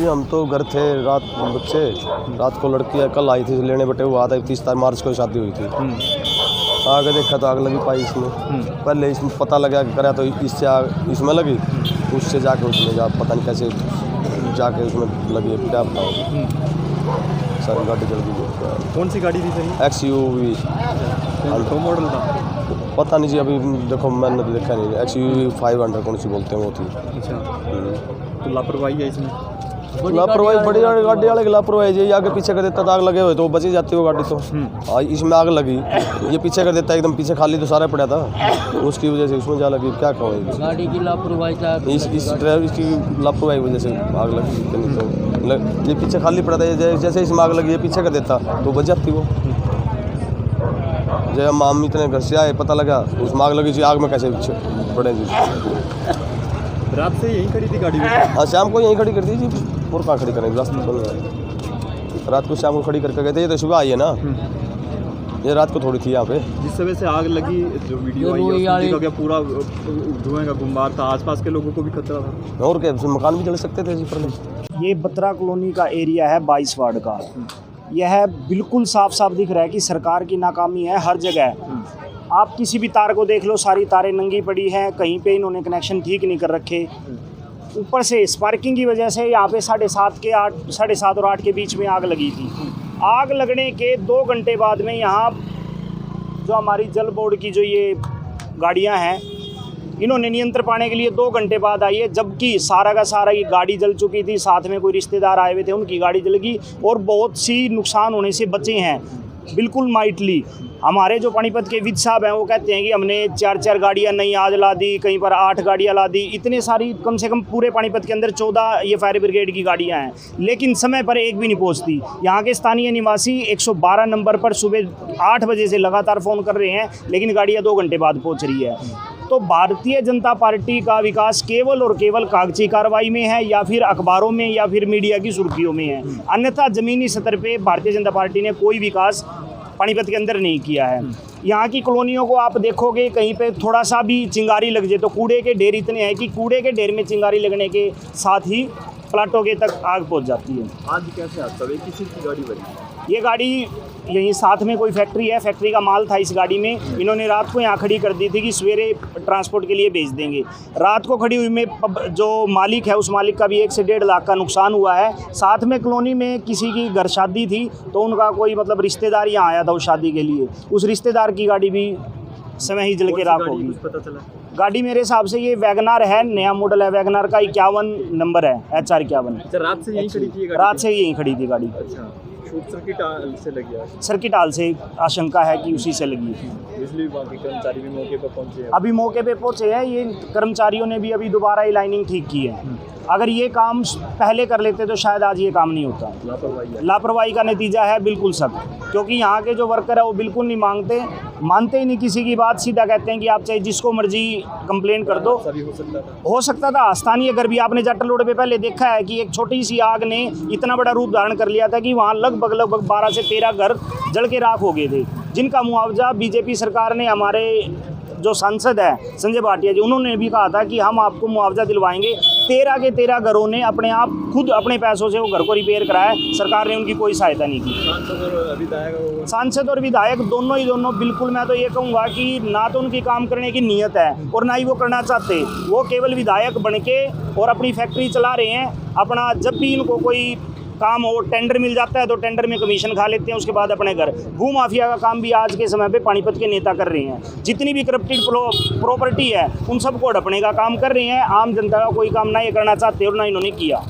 जी हम तो घर थे, रात को लड़की कल आई थी लेने, बटे वो आता है 30 मार्च को शादी हुई थी। आगे देखा तो आग लगी पाई इसमें। पहले इसमें पता लगा करा तो इससे आग इसमें लगी, उससे जाके उसमें पता नहीं कैसे जाके उसमें लगी, क्या बताओ। सारी गाड़ी जल गई। कौन सी गाड़ी थी सही? XUV तो मॉडल था? पता नहीं जी, अभी देखो मैंने तो देखा नहीं। XUV 500 कौन सी बोलते हैं वो थी। अच्छा, तो लापरवाही है इसमें? लापरवाही बड़ी गाड़ी वाले की लापरवाही जी। आगे पीछे कर देता तो आग लगे हुए तो वो बची जाती वो गाड़ी तो। इसमें आग लगी, ये पीछे कर देता एकदम पीछे खाली तो सारा पड़ा था, उसकी वजह से उसमें जा लगी। क्या कहो, गाड़ी की लापरवाही था, इस ड्राइवर की लापरवाही वजह से आग लगी। तो ये पीछे खाली पड़ा था, जैसे इसमें आग लगी ये पीछे कर देता तो बच जाती वो। जब हम इतने घर से आए पता लगा उसमें आग लगी जी, आग में कैसे पड़े जी। रात से यहीं खड़ी थी गाड़ी? हाँ शाम को यहीं खड़ी कर दी जी, और कहाँ खड़ी करेंगे, रास्ते पर रात को शाम को खड़ी करके गए थे। ये तो सुबह आई है ना, ये रात को थोड़ी थी यहाँ पे। जिस वजह से आग लगी, जो वीडियो आई है उसमें पूरा धुएं का गुम्बार था, आसपास के लोगों को भी खतरा था। और क्या, मकान भी जल सकते थे जी पहले। ये बत्रा कॉलोनी का एरिया है 22 वार्ड का। यह बिल्कुल साफ साफ दिख रहा है कि सरकार की नाकामी है हर जगह। आप किसी भी तार को देख लो, सारी तारें नंगी पड़ी हैं, कहीं पे इन्होंने कनेक्शन ठीक नहीं कर रखे। ऊपर से स्पार्किंग की वजह से यहाँ पे 7:30 और 8 के बीच में आग लगी थी। आग लगने के 2 घंटे बाद में यहाँ जो हमारी जल बोर्ड की जो ये गाड़ियाँ हैं, इन्होंने नियंत्रण पाने के लिए 2 घंटे बाद आई है, जबकि सारा का सारा ये गाड़ी जल चुकी थी। साथ में कोई रिश्तेदार आए हुए थे, उनकी गाड़ी जल गई और बहुत सी नुकसान होने से बचे हैं बिल्कुल माइटली। हमारे जो पानीपत के विद साहब हैं वो कहते हैं कि हमने 4 गाड़ियां नई आज ला दी, कहीं पर 8 गाड़ियां ला दी। इतने सारी, कम से कम पूरे पानीपत के अंदर 14 ये फायर ब्रिगेड की गाड़ियां हैं, लेकिन समय पर एक भी नहीं पहुंचती। यहाँ के स्थानीय निवासी 112 नंबर पर सुबह 8 बजे से लगातार फ़ोन कर रहे हैं, लेकिन गाड़ियाँ 2 घंटे बाद पहुँच रही है। तो भारतीय जनता पार्टी का विकास केवल और केवल कागजी कार्रवाई में है, या फिर अखबारों में, या फिर मीडिया की सुर्खियों में है। अन्यथा ज़मीनी स्तर पे भारतीय जनता पार्टी ने कोई विकास पानीपत के अंदर नहीं किया है। यहाँ की कॉलोनियों को आप देखोगे, कहीं पे थोड़ा सा भी चिंगारी लग जाए तो कूड़े के ढेर इतने हैं कि कूड़े के ढेर में चिंगारी लगने के साथ ही प्लाटों के तक आग पहुँच जाती है। आज कैसे हादसा हुआ? किसी की गाड़ी बनी? ये गाड़ी यहीं साथ में कोई फैक्ट्री है, फैक्ट्री का माल था इस गाड़ी में। इन्होंने रात को यहाँ खड़ी कर दी थी कि सवेरे ट्रांसपोर्ट के लिए भेज देंगे। रात को खड़ी हुई में जो मालिक है उस मालिक का भी 1 से 1.5 लाख का नुकसान हुआ है। साथ में कॉलोनी में किसी की घर शादी थी तो उनका कोई मतलब रिश्तेदार यहाँ आया था उस शादी के लिए, उस रिश्तेदार की गाड़ी भी समय ही जल के राख होगी। पता चला गाड़ी मेरे हिसाब से ये वैगनार है, नया मॉडल है वैगनार का, 51 नंबर है, HR 51। रात से यहीं खड़ी थी? रात से यहीं खड़ी थी गाड़ी। अच्छा, शॉर्ट सर्किट से लगी आग? सर्किट आल से आशंका है कि उसी से लगी। बिजली विभाग के कर्मचारी भी मौके पर पहुंचे हैं? अभी मौके पे पहुंचे हैं, ये कर्मचारियों ने भी अभी दोबारा ये लाइनिंग ठीक की है। अगर ये काम पहले कर लेते तो शायद आज ये काम नहीं होता। लापरवाही का नतीजा है बिल्कुल सब, क्योंकि यहाँ के जो वर्कर है वो बिल्कुल नहीं मानते ही नहीं किसी की बात। सीधा कहते हैं कि आप चाहे जिसको मर्जी कंप्लेंट कर दो। हो सकता था स्थानीय घर भी आपने जाटल रोड पे पहले देखा है कि एक छोटी सी आग ने इतना बड़ा रूप धारण कर लिया था कि वहाँ लगभग 12 से 13 घर जल के राख हो गए थे, जिनका मुआवजा बीजेपी सरकार ने, हमारे जो सांसद है संजय भाटिया जी, उन्होंने भी कहा था कि हम आपको मुआवजा दिलवाएंगे। 13 के 13 घरों ने अपने आप खुद अपने पैसों से वो घर को रिपेयर कराया, सरकार ने उनकी कोई सहायता नहीं की। सांसद और विधायक दोनों बिल्कुल, मैं तो ये कहूँगा कि ना तो उनकी काम करने की नीयत है और ना ही वो करना चाहते। वो केवल विधायक बन के और अपनी फैक्ट्री चला रहे हैं अपना। जब भी इनको कोई काम हो, टेंडर मिल जाता है तो टेंडर में कमीशन खा लेते हैं, उसके बाद अपने घर। भू माफिया का काम भी आज के समय पे पानीपत के नेता कर रहे हैं। जितनी भी करप्टेड प्रॉपर्टी है उन सबको हड़पने का काम कर रहे हैं। आम जनता का कोई काम ना ये करना चाहते और ना इन्होंने किया।